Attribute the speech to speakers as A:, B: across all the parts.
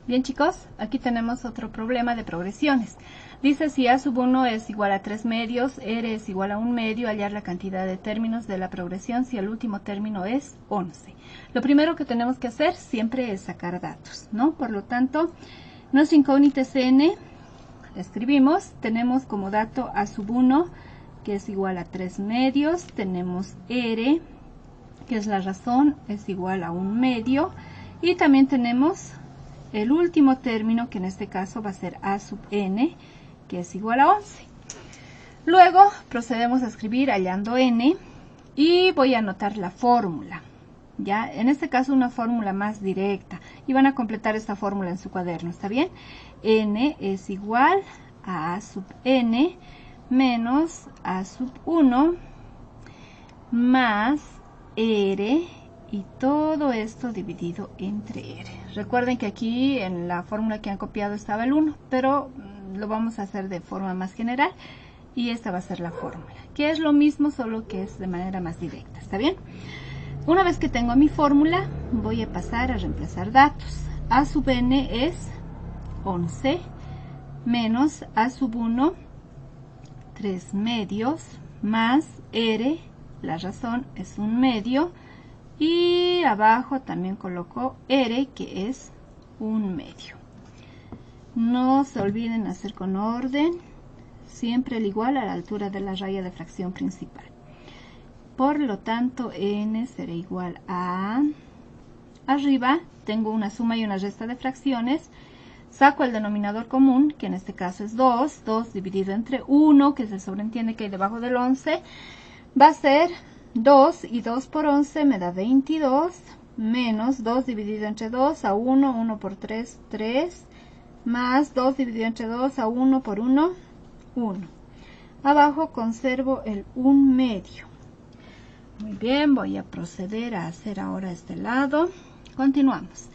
A: Bien chicos, aquí tenemos otro problema de progresiones. Dice si A sub 1 es igual a 3 medios, R es igual a 1 medio, hallar la cantidad de términos de la progresión si el último término es 11. Lo primero que tenemos que hacer siempre es sacar datos, ¿no? Por lo tanto, nuestra incógnita es N, la escribimos, tenemos como dato A sub 1, que es igual a 3 medios, tenemos R, que es la razón, es igual a 1 medio, y también tenemos el último término, que en este caso va a ser A sub n, que es igual a 11. Luego procedemos a escribir hallando n y voy a anotar la fórmula. Ya, en este caso una fórmula más directa y van a completar esta fórmula en su cuaderno, ¿está bien? N es igual a A sub n menos A sub 1 más R y todo esto dividido entre R. Recuerden que aquí en la fórmula que han copiado estaba el 1, pero lo vamos a hacer de forma más general y esta va a ser la fórmula, que es lo mismo, solo que es de manera más directa, ¿está bien? Una vez que tengo mi fórmula, voy a pasar a reemplazar datos. A sub n es 11 menos A sub 1, 3 medios, más R, la razón es 1 medio, y abajo también coloco R, que es 1 medio. No se olviden hacer con orden, siempre el igual a la altura de la raya de fracción principal. Por lo tanto, n será igual a... Arriba tengo una suma y una resta de fracciones. Saco el denominador común, que en este caso es 2. 2 dividido entre 1, que se sobreentiende que hay debajo del 11, va a ser 2, y 2 por 11 me da 22, menos 2 dividido entre 2 a 1, 1 por 3, 3, más 2 dividido entre 2 a 1 por 1, 1. Abajo conservo el 1 medio. Muy bien, voy a proceder a hacer ahora este lado. Continuamos.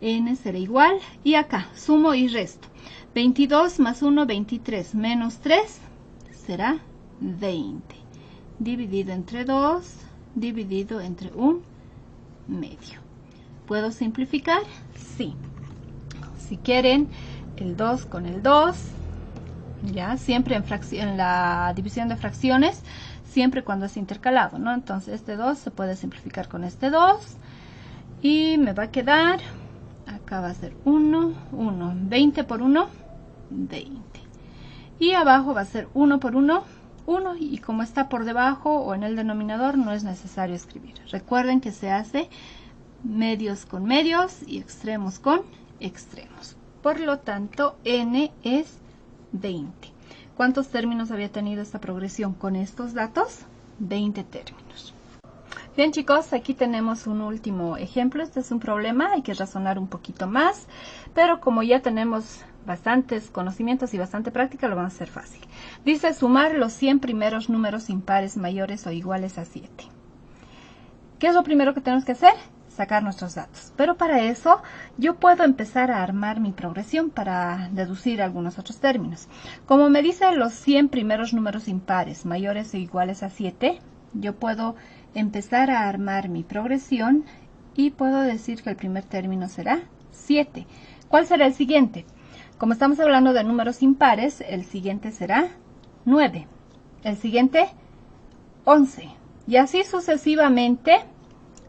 A: N será igual, y acá sumo y resto. 22 más 1, 23, menos 3 será 20. Dividido entre 2, dividido entre 1 medio. ¿Puedo simplificar? Sí. Si quieren, el 2 con el 2, ya, siempre en la división de fracciones, siempre cuando es intercalado, ¿no? Entonces este 2 se puede simplificar con este 2, y me va a quedar, acá va a ser 1, 1, 20 por 1, 20. Y abajo va a ser 1 por 1, 1, y como está por debajo o en el denominador no es necesario escribir. Recuerden que se hace medios con medios y extremos con extremos. Por lo tanto, n es 20. ¿Cuántos términos había tenido esta progresión con estos datos? 20 términos. Bien chicos, aquí tenemos un último ejemplo. Este es un problema, hay que razonar un poquito más, pero como ya tenemos bastantes conocimientos y bastante práctica, lo vamos a hacer fácil. Dice sumar los 100 primeros números impares mayores o iguales a 7. ¿Qué es lo primero que tenemos que hacer? Sacar nuestros datos. Pero para eso yo puedo empezar a armar mi progresión para deducir algunos otros términos. Como me dice los 100 primeros números impares mayores o iguales a 7, yo puedo empezar a armar mi progresión y puedo decir que el primer término será 7. ¿Cuál será el siguiente? Como estamos hablando de números impares, el siguiente será 9. El siguiente, 11. Y así sucesivamente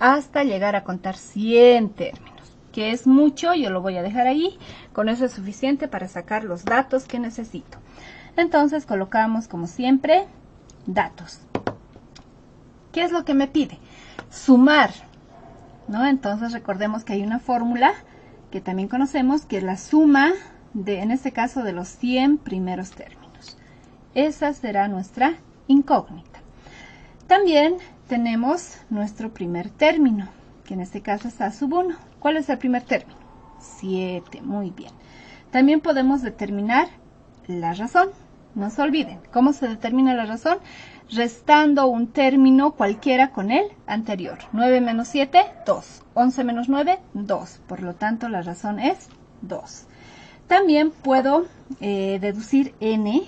A: hasta llegar a contar 100 términos. Que es mucho, yo lo voy a dejar ahí. Con eso es suficiente para sacar los datos que necesito. Entonces colocamos como siempre datos. ¿Qué es lo que me pide? Sumar, ¿no? Entonces recordemos que hay una fórmula que también conocemos, que es la suma de, en este caso, de los 100 primeros términos. Esa será nuestra incógnita. También tenemos nuestro primer término, que en este caso es A sub 1. ¿Cuál es el primer término? 7, muy bien. También podemos determinar la razón. No se olviden, ¿cómo se determina la razón? Restando un término cualquiera con el anterior. 9 menos 7, 2. 11 menos 9, 2. Por lo tanto, la razón es 2. También puedo deducir n.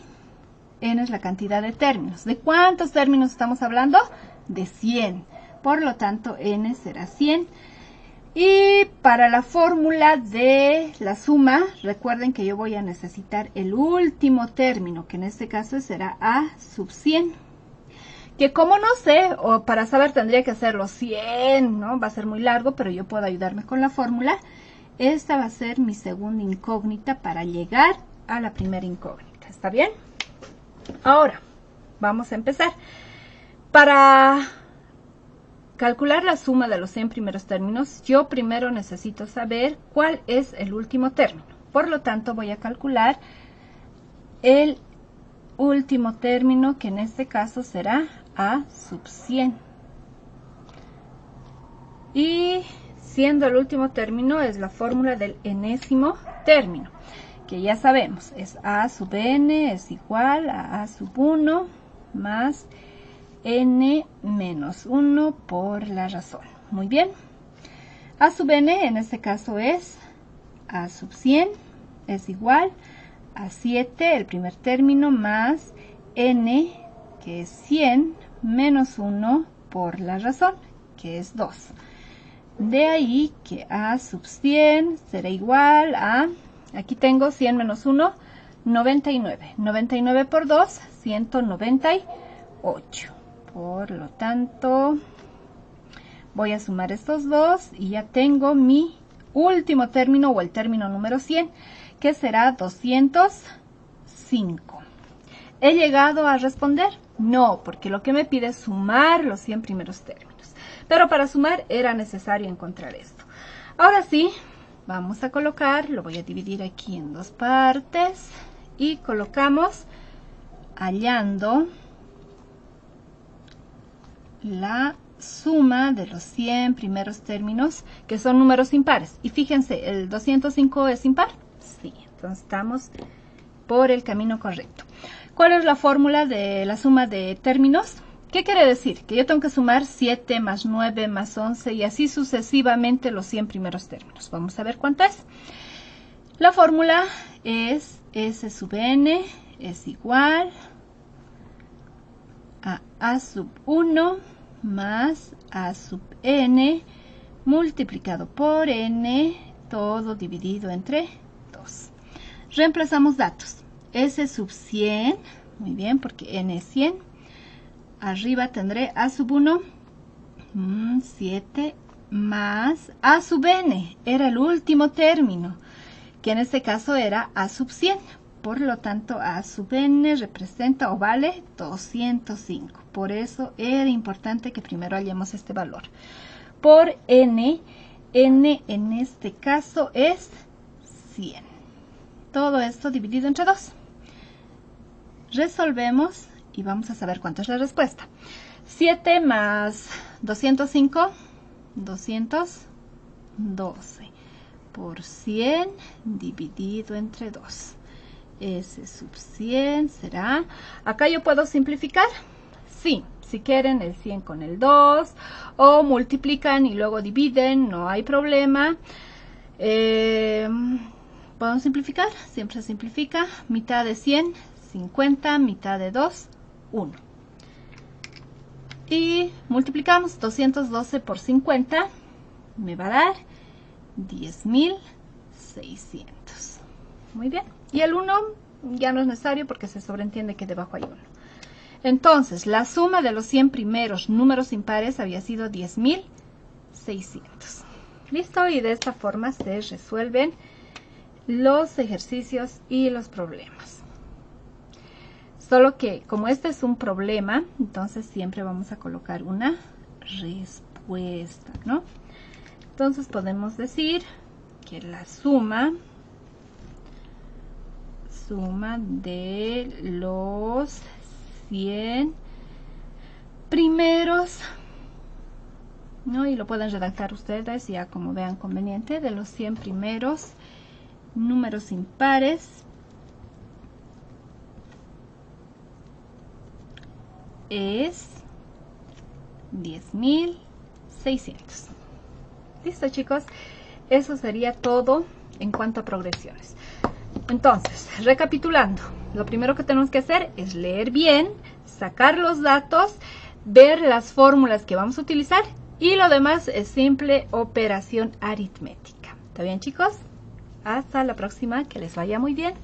A: N es la cantidad de términos. ¿De cuántos términos estamos hablando? De 100. Por lo tanto, n será 100. Y para la fórmula de la suma, recuerden que yo voy a necesitar el último término, que en este caso será A sub 100. Que como no sé, o para saber tendría que hacerlo 100, ¿no? Va a ser muy largo, pero yo puedo ayudarme con la fórmula. Esta va a ser mi segunda incógnita para llegar a la primera incógnita. ¿Está bien? Ahora, vamos a empezar. Para calcular la suma de los 100 primeros términos, yo primero necesito saber cuál es el último término. Por lo tanto, voy a calcular el último término, que en este caso será A sub 100. Y siendo el último término, es la fórmula del enésimo término, que ya sabemos, es A sub n es igual a A sub 1 más n menos 1 por la razón. Muy bien. A sub n en este caso es A sub 100 es igual a 7, el primer término, más n, que es 100, menos 1 por la razón, que es 2. De ahí que A sub 100 será igual a, aquí tengo 100 menos 1, 99. 99 por 2, 198. Por lo tanto, voy a sumar estos dos y ya tengo mi último término, o el término número 100, que será 205. ¿He llegado a responder? No, porque lo que me pide es sumar los 100 primeros términos. Pero para sumar era necesario encontrar esto. Ahora sí, vamos a colocar, lo voy a dividir aquí en dos partes y colocamos hallando la suma de los 100 primeros términos, que son números impares. Y fíjense, ¿el 205 es impar? Sí, entonces estamos por el camino correcto. ¿Cuál es la fórmula de la suma de términos? ¿Qué quiere decir? Que yo tengo que sumar 7 más 9 más 11 y así sucesivamente los 100 primeros términos. Vamos a ver cuánto es. La fórmula es S sub n es igual a A sub 1 más A sub n multiplicado por n, todo dividido entre 2. Reemplazamos datos. S sub 100, muy bien, porque n es 100. Arriba tendré A sub 1, 7, más A sub n, era el último término, que en este caso era A sub 100. Por lo tanto, A sub n representa o vale 205. Por eso era importante que primero hallemos este valor. Por n, n en este caso es 100. Todo esto dividido entre 2. Resolvemos y vamos a saber cuánto es la respuesta. 7 más 205, 212. Por 100 dividido entre 2. S sub 100 será, acá yo puedo simplificar, sí, si quieren el 100 con el 2, o multiplican y luego dividen, no hay problema. ¿Podemos simplificar? Siempre se simplifica. Mitad de 100, 50, mitad de 2, 1. Y multiplicamos 212 por 50, me va a dar 10.600. Muy bien. Y el 1 ya no es necesario porque se sobreentiende que debajo hay 1. Entonces, la suma de los 100 primeros números impares había sido 10.600. ¿Listo? Y de esta forma se resuelven los ejercicios y los problemas. Solo que como este es un problema, entonces siempre vamos a colocar una respuesta, ¿no? Entonces podemos decir que la suma de los 100 primeros, ¿no? Y lo pueden redactar ustedes ya como vean conveniente, de los 100 primeros números impares es 10.600. Listo, chicos, eso sería todo en cuanto a progresiones. Entonces, recapitulando, lo primero que tenemos que hacer es leer bien, sacar los datos, ver las fórmulas que vamos a utilizar Y lo demás es simple operación aritmética. ¿Está bien, chicos? Hasta la próxima, que les vaya muy bien.